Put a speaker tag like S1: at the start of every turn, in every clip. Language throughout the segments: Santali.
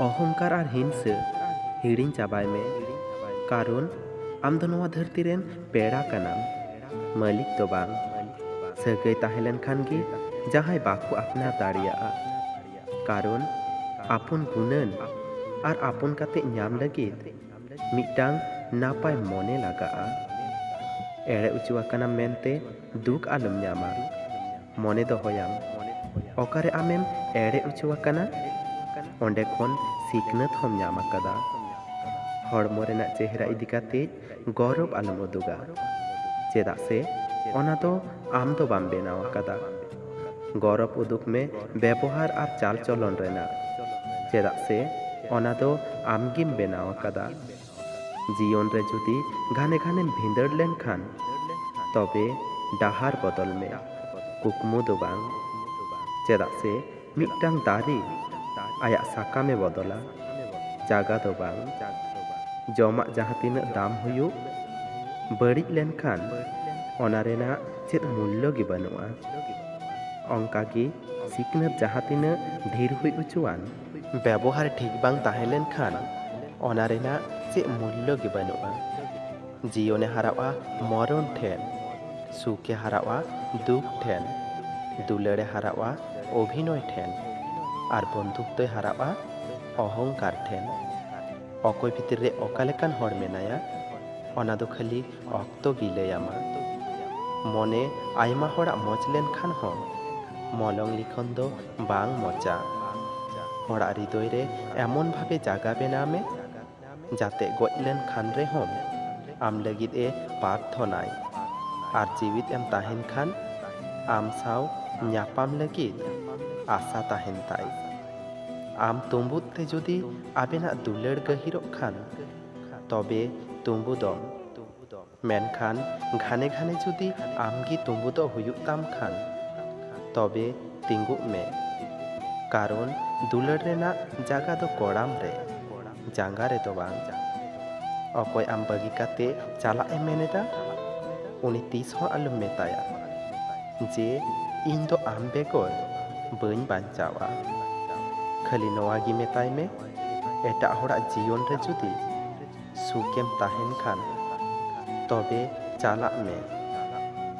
S1: अहंकार और हिंसा हिड़िंग चाबाय में कारण आम दो नवा धरती रेन पेड़ा कनाम मालिक तो बांग सगै ताहेलेन खान गे जहाय बाकू अपना दाड़िया कारण आपुन गुनन और आपुन काते ᱧᱟᱢ लगित मिटांग नापाय मोने लगा एड़े उचुआ कना मेनते दुख आलम ᱧᱟᱢᱟ मोने दो होयाम ओकारे आमेम एड़े उचुआ कना ओंडे खोन सिकनत हम ᱧᱟᱢ आकादा हड़मो रेना चेहरा इदी काते गौरव आलम उदुगा चेदा से ओना दो आम दो बाम बेनाव आकादा गौरव उदुक में व्यवहार और चाल चलन रेना चेदा से ओना दो आमगिम बेनाव आकादा जीवन रे जुदी घाने घाने भिंदड़ लेन खान तबे डाहार बदल में कुकमु दो बांग चेदा से मिटांग दारी आया साकामे बदला जागा दो बांग जमा जहाँ तीन दाम हुयु बड़िज लेन खान ओना रेना चेद मूल्य गे बनुआ अंका की सिकनत जहाँ तीन ढेर हुई उचुआन व्यवहार ठीक बांग ताहेलेन खान ओना रेना चेद मूल्य गे बनुआ जीवने हरावा मरण ठेन सुखे हरावा दुख ठेन दुलड़े हरावा अभिनय ठेन और बंधुत्व हरावा अहंकार ठेन अकय भितर रे अकालेकान हर मेनाया ओना दो खाली अक्तो गिलेयामा मने आयमा हड़ा मज लेन खान हो मलंग लिखन दो बांग मजा हड़ा हृदय रे एमन भावे जागा बेनामे जाते गज लेन खान रे हम आम लगिद ए प्रार्थनाय और जीवित एम ताहेन खान आम साव ᱧᱟᱯᱟᱢ लगिद आशा ताहेन ताई आम तुम्बुत ते जुदी आबेना दुलड़ गहिरो खान तबे तुम्बु दम मेनखान घाने घाने जुदी आमगी तुम्बु दो हुयुक ताम खान तबे तिंगु में कारण दुलड़ रेना जागा दो कोड़ाम रे जांगा रे तो बांग अकय आम बगी काते चाला ए मेनेदा उनी तीस हो आलम मेताया जे इन दो आम बेगर बन बांचावा खाली नवा गी मेताय में एटा होड़ा जीवन रे जुदी सुकेम ताहेन खान तबे चाला में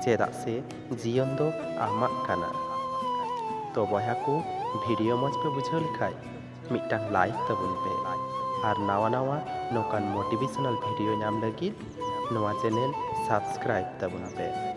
S1: चेदा से जीवन दो आमाक काना तो बया को भिडियो मज पे बुझाव लेखाय मिटांग लाइक तबुन पे और नावा नावा नोकान मोटिवेशनल भिडियो नाम लगी नवा चैनल सब्सक्राइब तबुन पे।